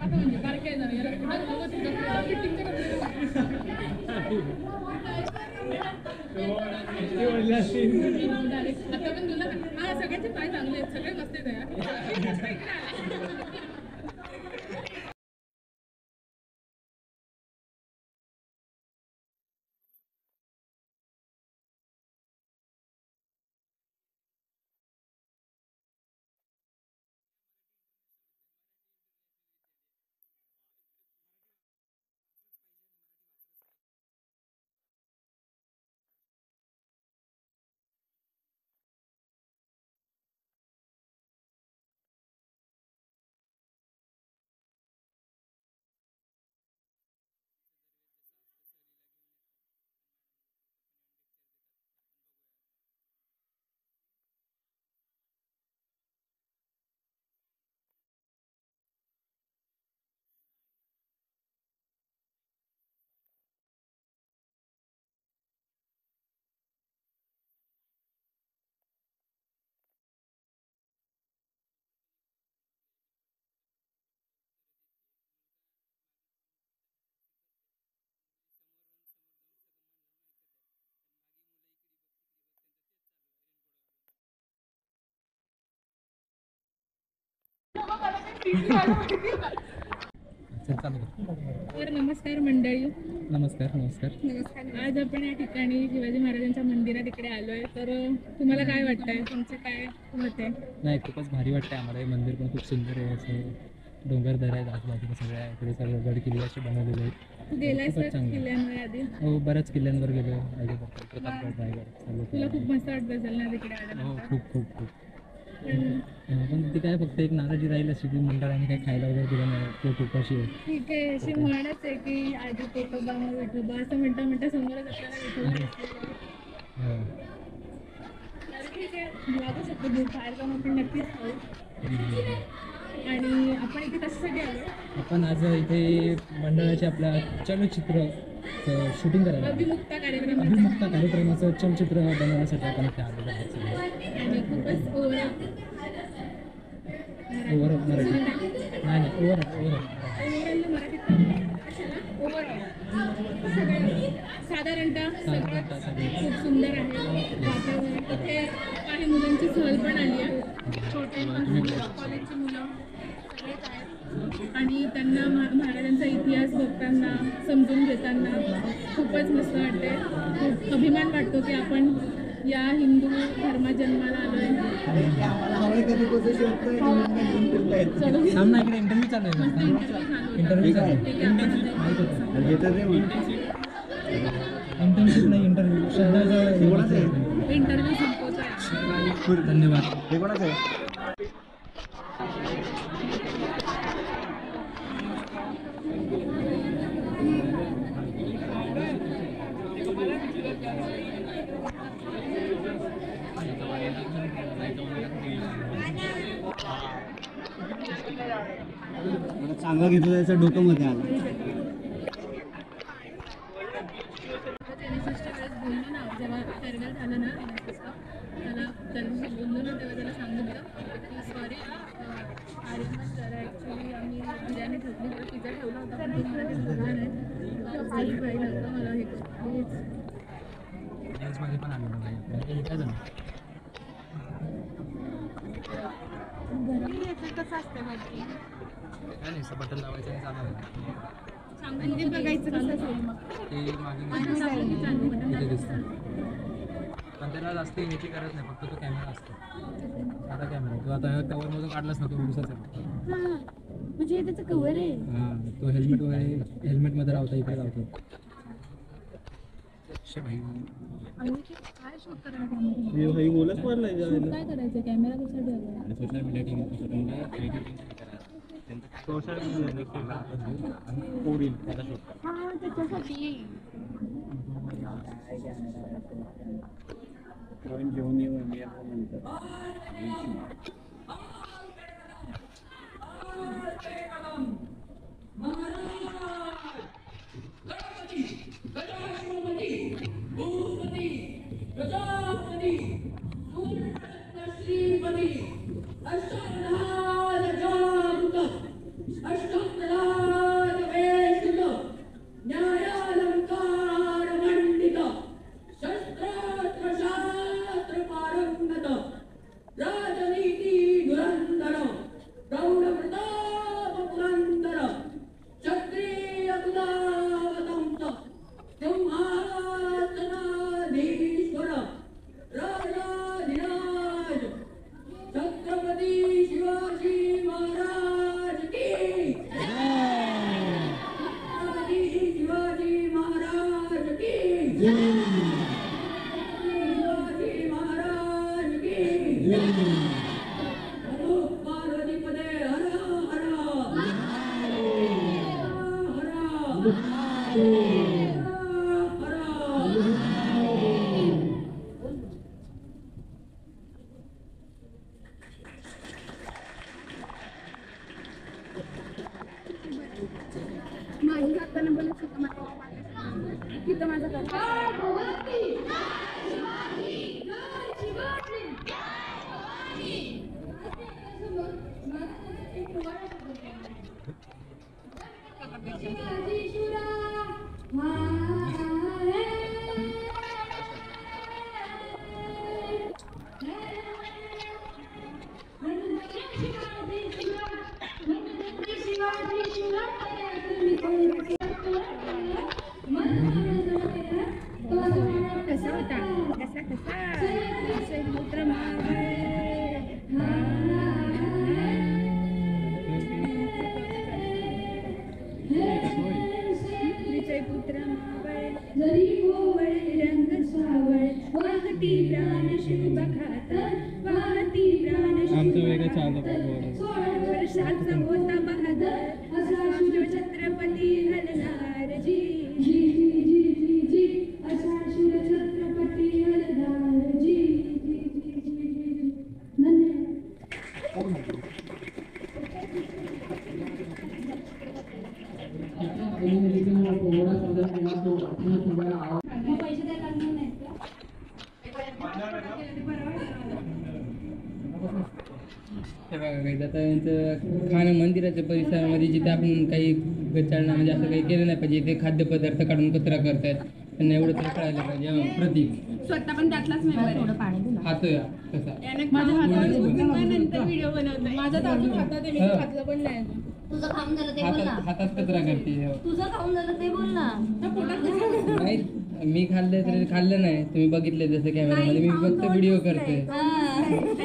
म्हणजे बारके आहे फिटिंग आता पण तुला हा सगळ्यांचे पाय चांगले आहेत सगळे मस्त आहेत. तर नमस्कार मंडळी, नमस्कार नमस्कार. आज आपण या ठिकाणी शिवाजी महाराजांच्या मंदिरात इकडे आलोय, तर तुम्हाला काय वाटतंय, तुमचे काय मत आहे? नाही खूपच भारी वाटतंय आम्हाला. हे मंदिर पण खूप सुंदर आहे. असं डोंगरदऱ्या आहेत आजूबाजूला सगळ्या, इकडे सर्व गड किल्ले असे बनवलेले आहेत. तू गेलायस खूपच का चांगलं. किल्ल्यांवर आधी? हो बऱ्याच किल्ल्यांवर गेलो. अलिबाग, प्रतापगड, रायगड सर्व तुला केलं. खूप मस्त वाटत असेल ना तिकडे हो आल्यानंतर? खूप खूप खूप. पण पण ती काय फक्त एक नाराजी राहील अशी की मंडळाने काही खायला वगैरे दिलं नाही. तो उपाशी आहे. ठीक आहे, अशी म्हणच आहे की आधी पोटोबा मग विठोबा असं म्हणता म्हणता समोरच आपल्याला विठोबा दिसलेला आहे. हो. तर ठीक आहे, लागू शकतो दूध बाहेर जाऊन आपण नक्कीच खाऊ. आणि आपण इथे कशासाठी आलो? आपण आज इथे मंडळाचे आपल्या चलचित्र शूटिंग करायला आलो. अभिमुक्ता कार्यक्रम अभिमुक्ता कार्यक्रमाचं चलचित्र बनवण्यासाठी आपण इथे आलेलो आहोत सगळे. आणि खूपच ओव्हर मराठी नाही नाही ओव्हर साधारणतः सगळं खूप सुंदर आहे वातावरण. इथे काही मुलांची सहल पण आली आहे, छोटे कॉलेजची मुलं सगळेच आहेत. आणि त्यांना महाराजांचा इतिहास बघताना समजून घेताना खूपच मस्त वाटते. खूप अभिमान वाटतो की आपण या हिंदू धर्मात जन्माला आलोय. सामना इकडे इंटरव्ह्यू चालू आहे. इंटरव्ह्यू चालू इंटर्नशिप नाही इंटरव्ह्यू शब्दाचा इंटरव्ह्यू संपवतोय. धन्यवाद. मला चांगला घेतो त्याचं डोकं मध्ये आलं. जेनेसिसच्या वेळेस बोललो ना, जेव्हा फेअरवेल झालं ना जेनेसिसचं, त्याला बोललो ना तेव्हा त्याला सांगितलं की सॉरी आर्यमन सर, ॲक्च्युली आम्ही बिर्याणी ठेवली होती, पिझ्झा ठेवला होता पण तुम्हाला ते बघा नाही आई पाहिजे होतं मला हे प्लीज. मध्ये पण आलेलो नाही काय झालं. कसं असतं माहिती काय नाही बटन लावायचं आणि चालू आहे. सांगून ते बघायचं कसं असेल मग ते मागे चालू इथे दिसतं. पण त्याला जास्त ह्याची गरज नाही, फक्त तो कॅमेरा असतो. साधा कॅमेरा तो आता कवरमधून काढलाच ना तो उसाच आहे. म्हणजे त्याचं कवर आहे. हां तो हेल्मेट वगैरे हेल्मेटमध्ये राहतो इकडे राहतो. आणि काय शूट करायला शूट काय करायचं, कॅमेरा कसा ठेवायचा? आणि social media team social media हां त्याच्यासाठी घेऊन येऊ नंतर. माझी जाताना बोलत तिथं माझं पुत्र मावळ जरी गोवळ रंग सावळ वाहती प्राण शुभ खात वाहती प्राण आमचं वेगळं चालतं 16 वर्षाचा होता बहादर असा शिवछत्रपती हलनार जी जी जी जी जी जी असा शिवछत्रपती हलनार जी जी जी जी जी धन्यवाद. पैसे द्यायला लागणार नाहीत का? हे बघा काही आता यांचं खाणं मंदिराच्या परिसरामध्ये जिथे आपण काही गचाळणं म्हणजे असं काही केलं नाही पाहिजे ते खाद्यपदार्थ काढून कचरा करतायत त्यांना एवढं तर कळायला पाहिजे प्रतीक स्वतः पण त्यातलाच थोडं पाणी खातोय हा, कसा माझ्या हातावर नंतर व्हिडिओ बनवतोय माझ्या अजून हातात आहे, मी खाल्लं पण नाही अजून. तुझं खाऊन झालं ते बोल ना. हातात कचरा करते तुझं खाऊन झालं ते बोल ना. नाही मी खाल्लं तर खाल्लं नाही तुम्ही बघितलं जसं कॅमेरामध्ये मी फक्त व्हिडिओ करतोय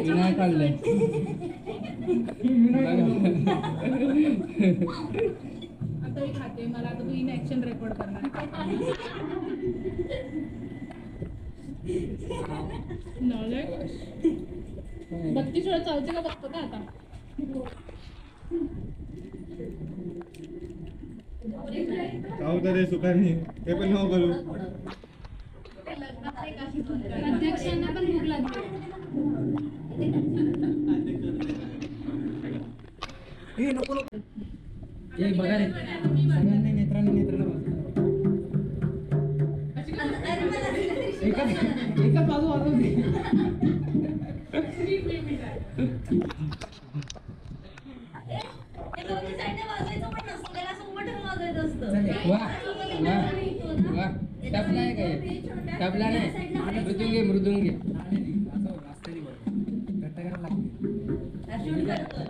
मी नाही खाल्लंय आता मी खाते मला आता तू इन ऍक्शन रेकॉर्ड करणार 32 वेळा चालते का बघतो का आता सुखाने ते पण नको करू. अध्यक्षांना पण भूक लागली हे बघा रे सगळ्यांनी नेत्रांनी नेत्राला एका बाजू वाजवते ते दोन्ही साईडने वाजवायचं पण नसतं, त्याला असं उभं ठेवून वाजवायचं असतं. वा वा वा टपला आहे काय टपला नाही मृदुंगे मृदुंगे शूट करतोय.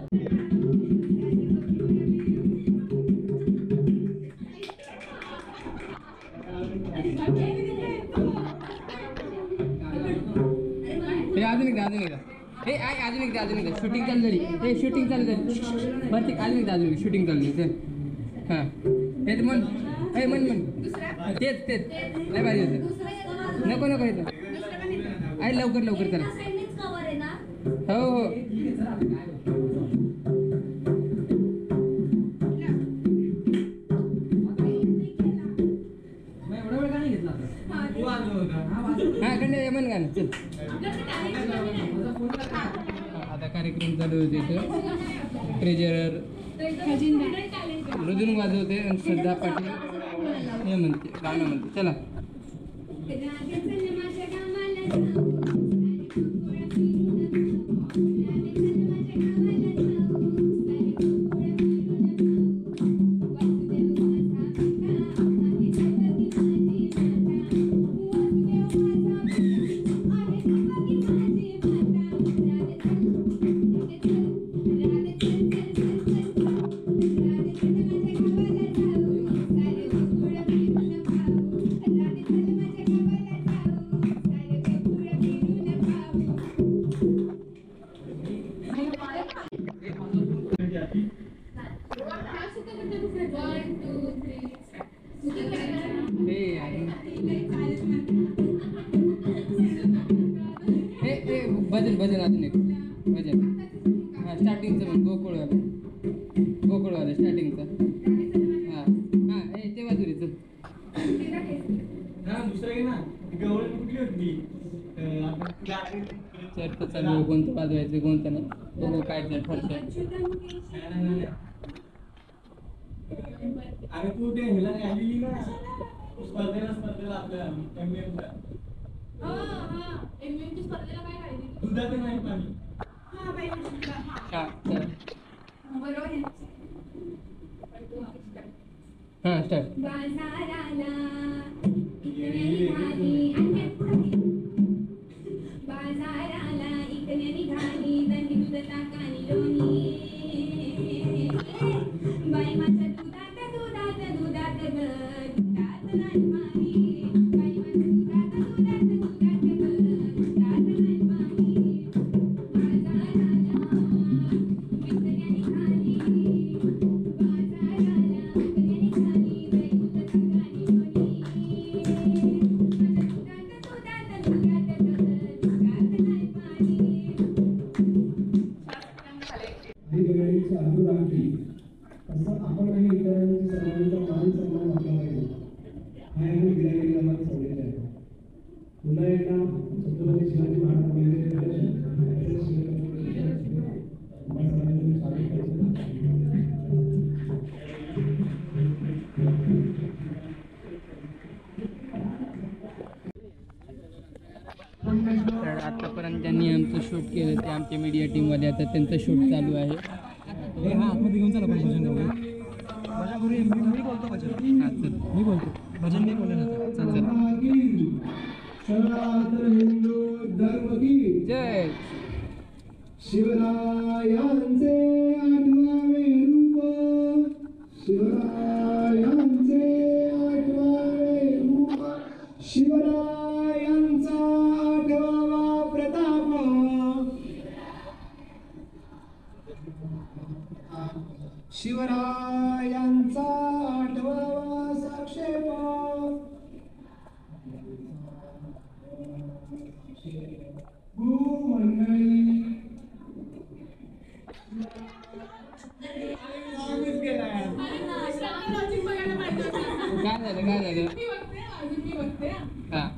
हे अजून एकदा हे अजून एकदा शूटिंग चालू झाली हे शूटिंग चालू झाली बरं ठीक अजून एकदा शूटिंग चालू झाली चल हां हे मन हे मन तेच नाही पाहिजे होतं नको येतं आहे लवकर चला त्या साईडनेच cover आहे ना? हो हां कंटिन्यू मन गाणं चल आता कार्यक्रम चालू होते इथं ट्रेजरर मृदुंग वाजवते आणि श्रद्धा पाटील हे म्हणते गाणं म्हणते चला भजन अजून एक भजन हां स्टार्टिंगचं पण गोकुळवालं स्टार्टिंगचं हां हे ते बाजूरीचं चर्चा चालू आहे कोणतं वाजवायचं कोणतं नाही बघू काय ठरतं अरे तू ते ह्याला आलेली ना स्पर्धेला आपल्या स्पर्धेला काय काढली दुधाचं नाही पाणी हां चला बरोबर हां स्टार्ट बाजाराला इकण्या निघाली दही दूध ताकानी लोणी बाई माझ्या दुधात नाही पाणी बाई माझ्या दुधात नाही पाणी बाजाराला इकण्या निघाली दही दूध ताकानी लोणी आतापर्यंत ज्यांनी आमचं शूट केलं ते आमच्या मीडिया टीममध्ये आता त्यांचं शूट चालू आहे. हे हा आतमध्ये घेऊन चला पण भजन करूया. भजन करूया. मी बोलतो भजन. हा, चल. मी बोलतो भजन. मी बोलेन आता. चला. जय शिवरायांचे आठवावे रूप, शिवरायांचे आठवावे रूप, शिवरायांचा आठवावा प्रताप, शिवरायांचा आठवावा साक्षेप. मंडळी काय झालं काय झालं हा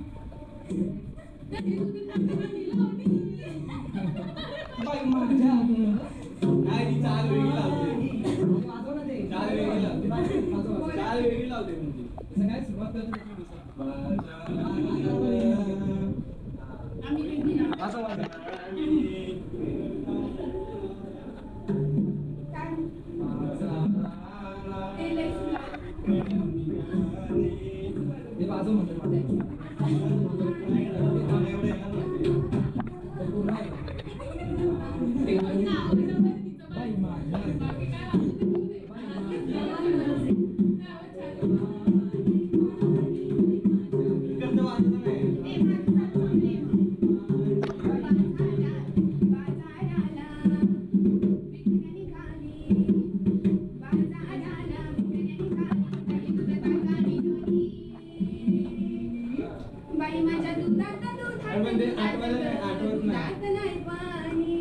बाई माझ्या दुधात आठवत नाही पाणी.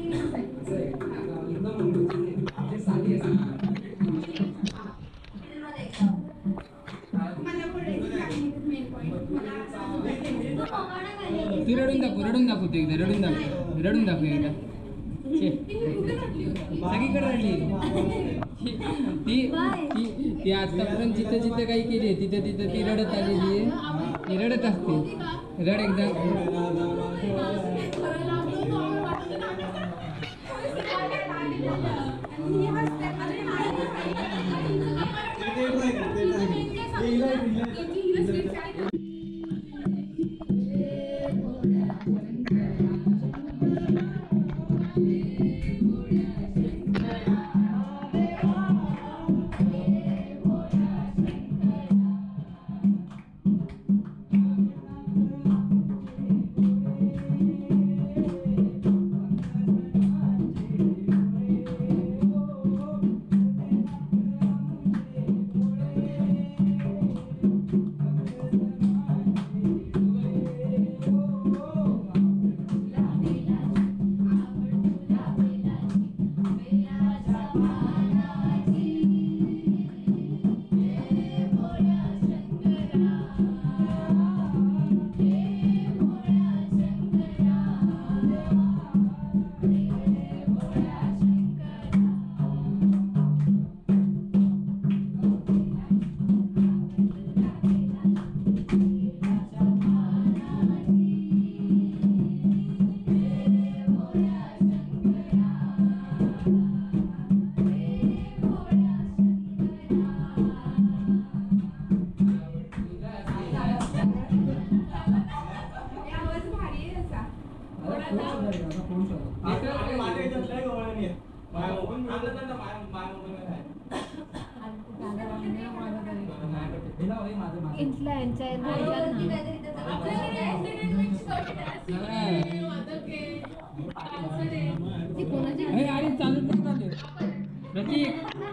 मला मेन पॉइंट ती रडून दाखव ते एकदा रडून दाखव एकदा सगळीकडे रडली ती आतापर्यंत जिथं जिथं काही केली तिथं ती रडत आलेली आहे. ती रडत असते. रड एकदा.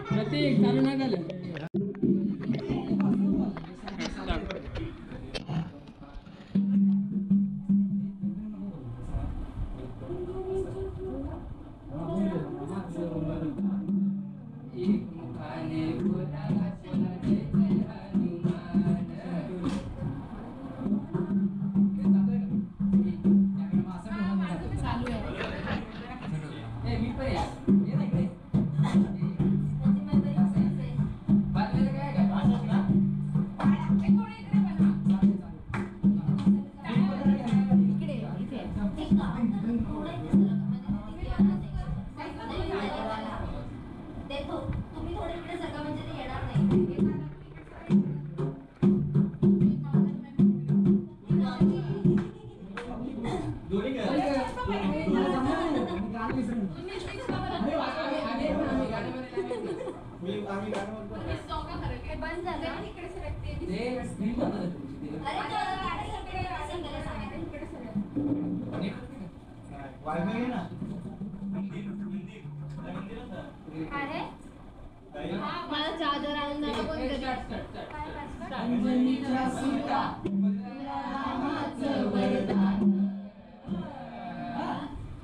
प्रतीक चालू नाही झालं. इकडे सरकते. ते स्क्रीन बंद झाली तुमची ती. अरे तो गाड्यासारखे असं त्याला सांगितलं. इकडे सरक. नीट वायफाय घे ना. अरे मला चादर आणून नका कोणतरी. Start start start. अंजनीच्या सीता तुला रामाचं वरदान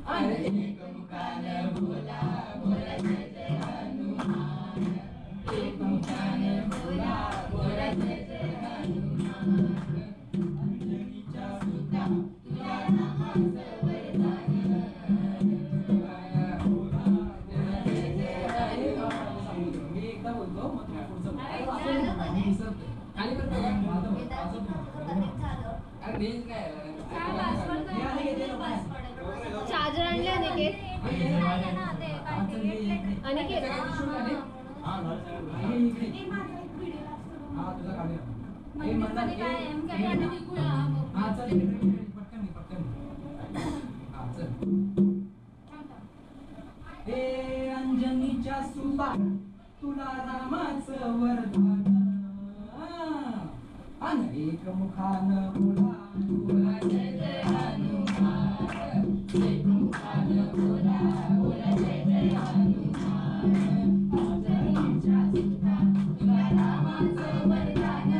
आणि एक मुखानं बोला बोला जय जय हनुमान एक मुखानं बोला बोला जय जय हनुमान अंजनीच्या सीता तुला रामाचं वरदान मी एकदा बोलतो मग तुम्ही पुढचं बोला. खाली करतो का? कनेक्ट झालं. अरे रेंज नाही काय पासवर्ड काय? पासवर्ड. चार्जर आणले अनिकेत. आहे ना ते काय ते गेट लेटर. अनिकेत हा झालं सगळं. हे इकडे. हे माझा एक व्हिडिओ असतो. हा तुझा काढूया. हे म्हणजे मला मध्ये काय आहे? मग काय आणि विकूया. हा चल इकडे पटकन ये, पटकन ये. हा चल. हे अंजनीच्या सुता तुला रामाचं वरदान अनेक मुखानं बोला बोला जय जय हनुमान एक मुखानं बोला बोला जय जय हनुमान अंजनीच्या सुता तुला रामाचं वरदान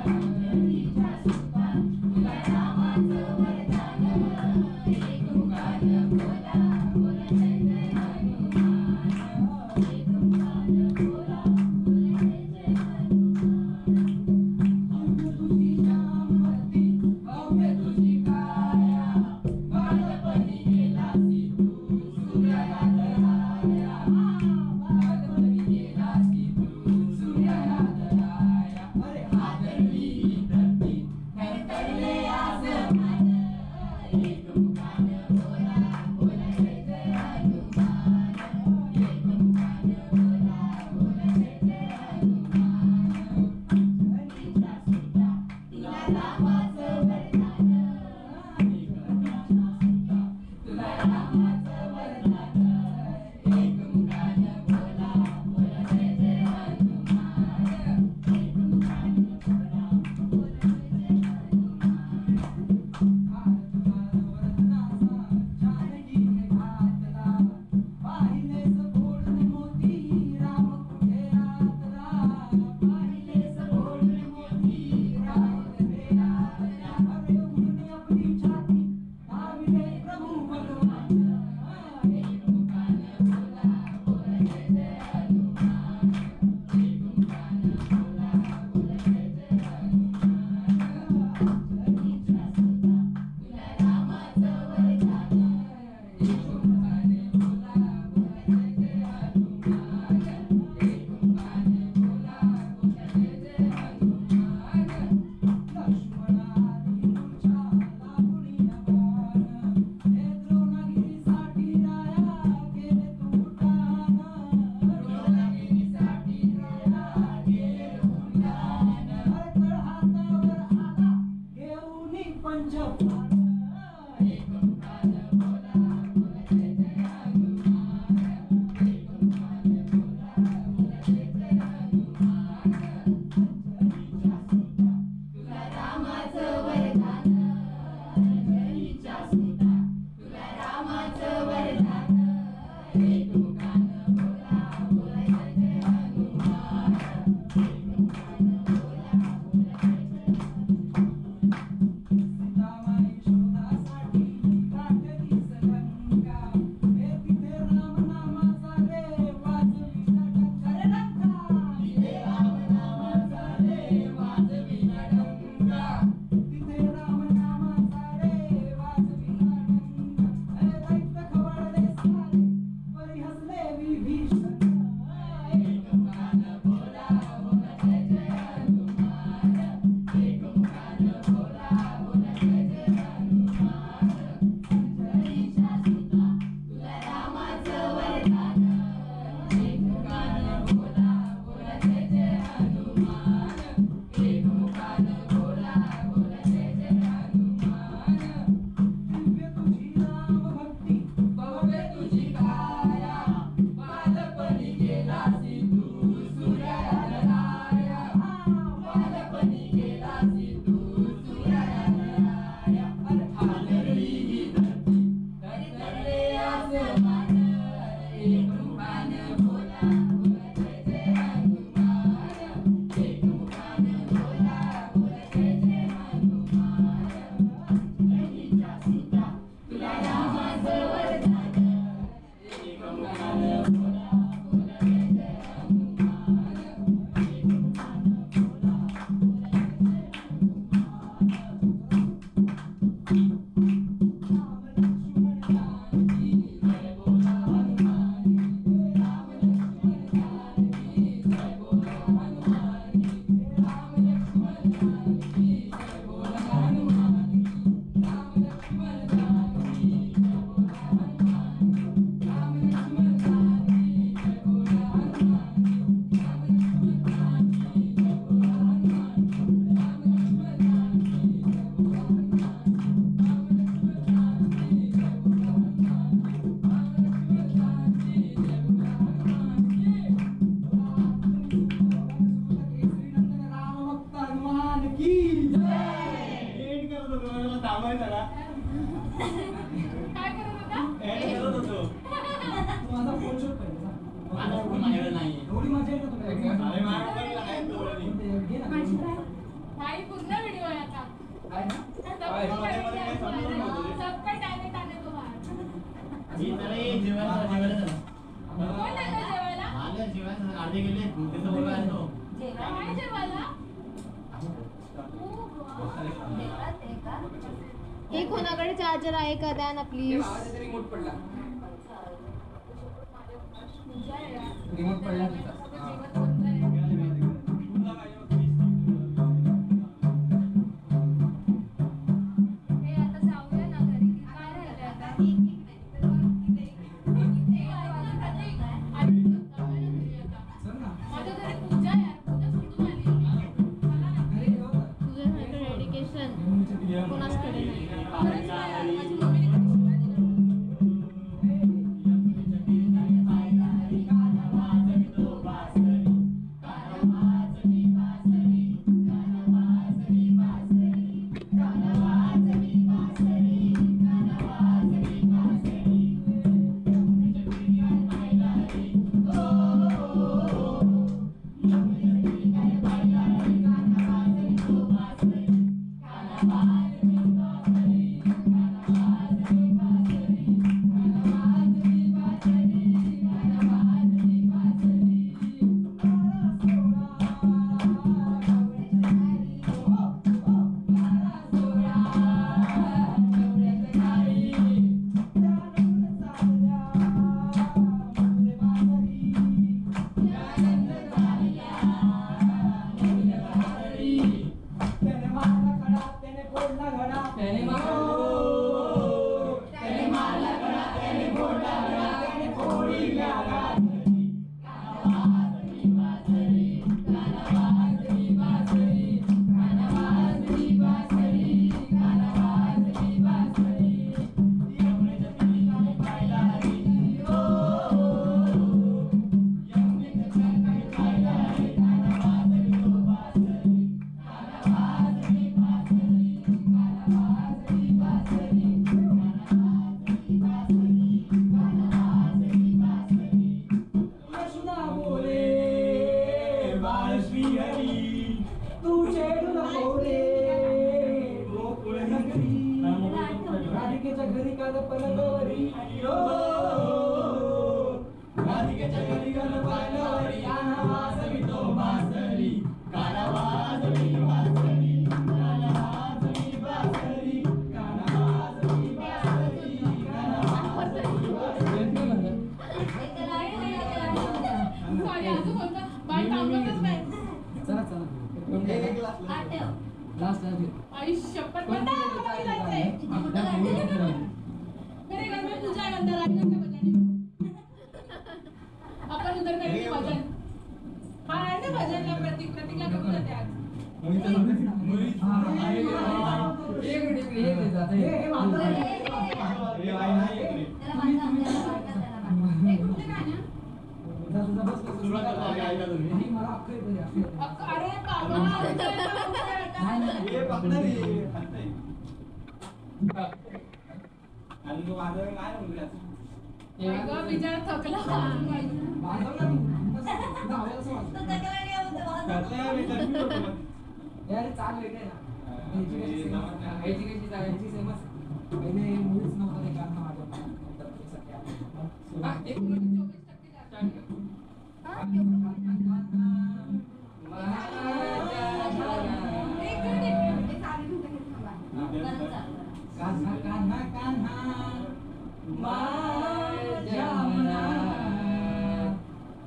अंजनीच्या सुता तुला रामाचं वरदान एक मुखानं बोला बोला जय जय हनुमान एक मुखानं बोला बोला जय जय हनुमान भव्य तुझी जांभती भव्य तुझी काया बाळपणी गेलासी तू सूर्याला दराया बाळपणी गेलासी तू सूर्याला दराया अरे हादरली धरती थरथरले आसमान एक मुखानं बोला बोला जय जय हनुमान एक मुखानं बोला बोला जय जय हनुमान अंजनीच्या सुता तुला रामाचं वरदान अंजनीच्या सुता तुला रामाचं वरदान एक मुखानं बोला बोला जय जय हनुमान एक मुखानं बोला बोला जय जय हनुमान जानकीने घातला पाहिलेस फोडून मोती राम कुठे आतला पाहिलेस फोडून मोती राम कुठे आतला अरे उन्होंने अपनी छाती दाबिले प्रभु भगवान एक मुखानं बोला बोला जय जय हनुमान एक मुखानं बोला बोला जय जय हनुमान अंजनीच्या सुता तुला रामाचं वरदान एक मुखानं बोला बोला जय जय हनुमान एक मुखानं बोला बोला जय जय हनुमान लक्ष्मणानी मूर्छा लागुनी बाण हे द्रोणागिरीसाठी राया केले तू उड्डाण द्रोणागिरीसाठी राया केले उड्डाण तळ हातावर आला घेऊनी पंचप्राण एक मुखानं बोला बोला जय जय हनुमान एक मुखानं बोला बोला जय जय हनुमान अंजनीच्या सुता तुला रामाचं वरदान अंजनीच्या सुता तुला रामाचं वरदान एक मुखानं बोला बोला जय जय हनुमान एक मुखानं बोला बोला जय जय हनुमान सीतामाई काय करत होता? माझा फोन शोध पाहिजे एवढी मजा येते तुला घे ना. भाई पूर्ण व्हिडिओ आहे आता. आहे ना? सबका टॅलेंट आले तो बाहेर. कोण देतं जेवायला? काय जेवायला? हे कोणाकडे चार्जर आहे का द्या ना प्लीज. रिमोट पडला पूजा आहे यार. रिमोट पडला जेवण तिचा. बंद आहे. हे आता जाऊया ना घरी. काय राहिलंय आता? चल ना. माझ्या घरी पूजा आहे यार. पूजा सोडून आली. मला नाही. अरे हो ना. तुझ्यासारखं डेडिकेशन कोणाचकडे नाही. खरंच नाही यार. माझी मम्मीने कधी शिवाय दिला नाही. राधिकेच्या घरी काल पलंगावरी राधिकेच्या घरी काल पलंगावरी काना वाजवितो बासरी काना वाजवी बासरी काना वाजवी बासरी काना वाजवी बासरी काना वाजवी बासरी. सॉरी अजून बोलतो. बाई थांबतच नाही. चला चला लास्ट आई शपथ बंद आहे. मला जायचंय. मेरे घर में पूजा है अंदर आइए ना बजाने को. अपन उधर करेंगे भजन. हाँ है ना भजन ला प्रतीकला करून जाते आज. एक मिनिट हे देतात हे माझं हे कुठले गाणं? बस मला अख्खं येतं अरे बाबा विचार थकला. चाल वेगळे ना ह्याची सेमच पहिले मुलीच नव्हतं ते गाणं माझ्या एक मिनिट 24% कान्हा कान्हा कान्हा माझ्या मना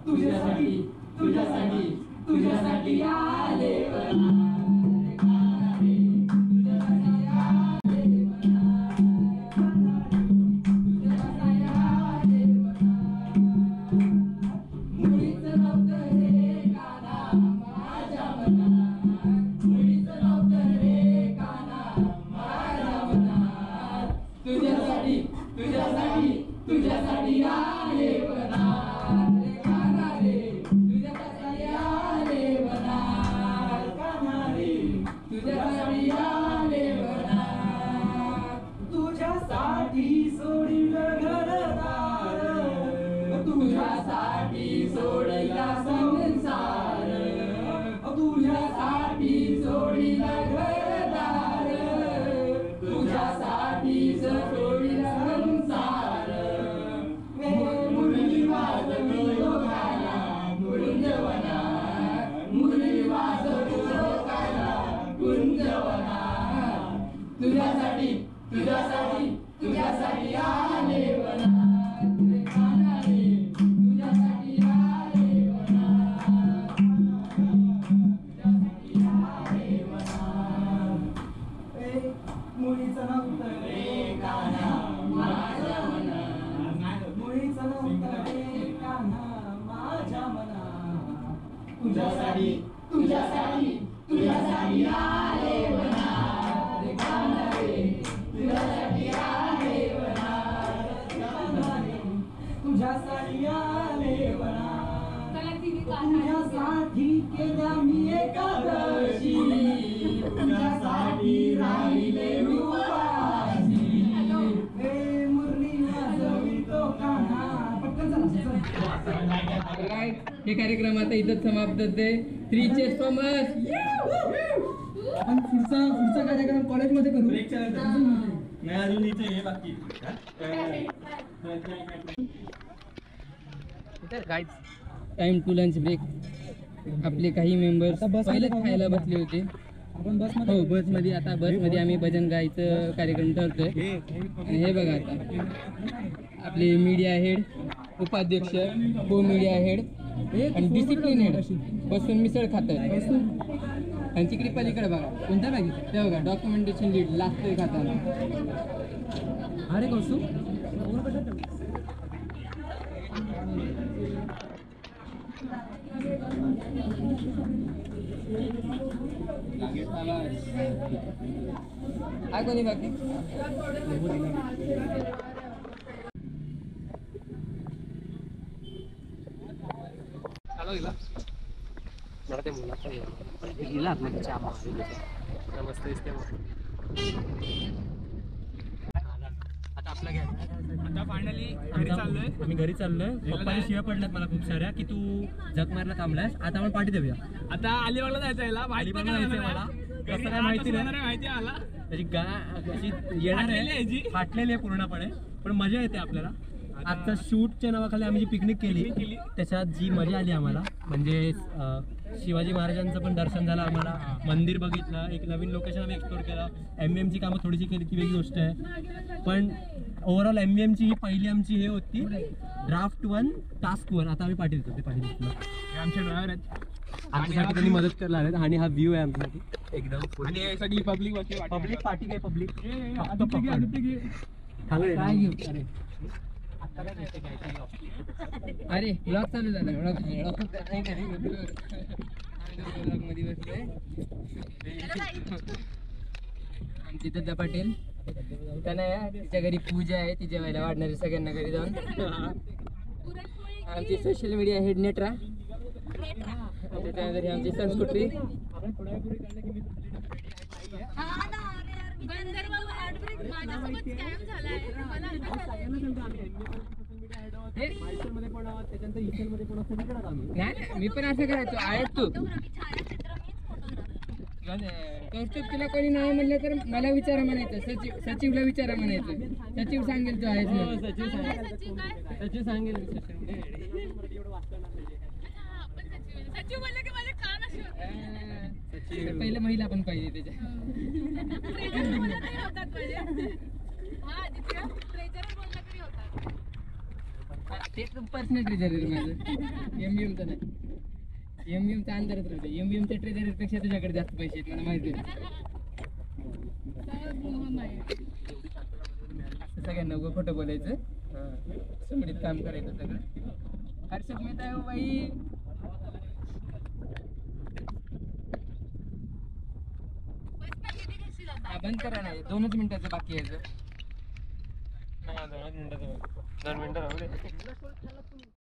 तुझ्यासाठी तुझ्यासाठी तुझ्यासाठी आले वना रे कान्हा रे तुझ्यासाठी आले वना कान्हा रे तुझ्यासाठी आले वना मुळीच नव्हतं रे कान्हा माझ्या मनात मुळीच नव्हतं रे कान्हा माझ्या मनात तुझ्यासाठी तुझ्यासाठी तुझ्यासाठी आले वना रे कान्हा रे तुझ्यासाठी आले वना कान्हा तुझ्यासाठी तुझ्यासाठी तुझ्यासाठी आले वनात रे कान्हा रे तुझ्यासाठी आले वनात तुझ्यासाठी आले वनात मुळीचं नव्हतं रे कान्हा माझ्या मनात मुळीचं नव्हतं रे कान्हा माझ्या मनात तुझ्यासाठी तुझ्यासाठी तुझ्यासाठी आले वनात रे कान्हा रे तुझ्यासाठी आले वनात कान्हा रे तुझ्यासाठी आले वनात चला तिने कान्हा तुझ्यासाठी केल्या मी एकादशी तुझ्यासाठी राहिले मी उपाशी हे मुरली वाजवितो कान्हा पटकन चला Right. हे कार्यक्रम आता इथंच समाप्त होते. 3 cheers for us. आपण पुढचा कार्यक्रम कॉलेजमध्ये करू टाइम टू लंच ब्रेक. आपले काही मेंबर्स आता बसमध्ये पहिले खाऊ खायला ना. बसले होते. आपण बसमध्ये हो बसमध्ये आता बसमध्ये आम्ही भजन गायचं कार्यक्रम ठरतोय. आणि हे बघा आता आपले मीडिया हेड, उपाध्यक्ष, को मीडिया हेड आणि डिसिप्लिन हेड बसून मिसळ खात आहेत. आणि तिकडे पलीकडे बघा कोणत्या बॅग ते बघा डॉक्युमेंटेशन लीड लागतोय खाताना. अरे कौसू काय कोणी बाकी मला ते मुलाचा गेला आपल्या मस्त दिसते आता आपला घ्या. आता फायनली घरी चाललोय. आम्ही घरी चाललोय. पप्पाने शिव्या पडल्यात मला खूप साऱ्या की तू जग मारला थांबलायस. आता आपण पार्टी देऊया. आता अलिबागला जायचं याला अलिबागला जायचंय मला. कसं काय माहिती नाही. माहिती आला त्याची गा अशी येणार फाटलेली आहे आहे जी. फाटलेली आहे पूर्णपणे पण मजा येते आपल्याला. आजच्या शूटच्या नावाखाली आम्ही जी पिकनिक केली त्याच्यात जी मजा आली आम्हाला म्हणजे शिवाजी महाराजांचं पण दर्शन झालं आम्हाला. मंदिर बघितलं. एक नवीन लोकेशन आम्ही एक्सप्लोर केलं. MVMची कामं थोडीशी केली ती वेगळी गोष्ट आहे. पण ओव्हरऑल MVMची ही पहिली आमची हे होती ड्राफ्ट 1 टास्क 1. आता आम्ही पाठी देतो ते पाठी देतो. आमचे ड्रायव्हर आहेत आमच्यासाठी त्यांनी मदत करायला आले आणि हा व्ह्यू आहे आमच्यासाठी एकदम. आणि सगळी पब्लिक पब्लिक पार्टी काय पब्लिक अरे ब्लॉग चालू झाला. ब्लॉग मध्ये बसलोय. आमची दत्ता पाटील त्यांना तिच्या घरी पूजा आहे. ती जेवायला वाढणारी सगळ्यांना घरी जाऊन. आमची सोशल मीडिया हेड नेट्रा. त्याच्यानंतर आमची संस्कृती. गंधर्व हार्टब्रेक माझ्यासोबत स्कॅम झालाय. मला नाही मी पण असं करायचो. आहेस तू कौस्तुभ तुला कोणी नाही म्हणलं तर मला विचारा म्हणायचं. सचिवला विचारा म्हणायचं. सचिव सांगेल तू आहेस म्हणून. सचिव सांगेल. सचिव बोलले की माझे कान असे होते. पहिलं महिला पण पाहिजे त्याच्या. ट्रेजर बोलला तरी होतात माझे. हा आदित्य ट्रेजर बोलला तरी होतात. ते पर्सनल ट्रेजर माझं. MVMचं नाही. MVMचा अंतरात राहतो. MVMच्या ट्रेजर पेक्षा तुझ्याकडे जास्त पैसे आहेत मला माहिती आहे. असं सगळ्यांना उभं खोटं बोलायचं. समडीत काम करायचं सगळं. हर्षद मेहता आहे हो बाई. बंद करा नाही. 2च मिनिटाचं बाकी यायचं. 2 मिनिटं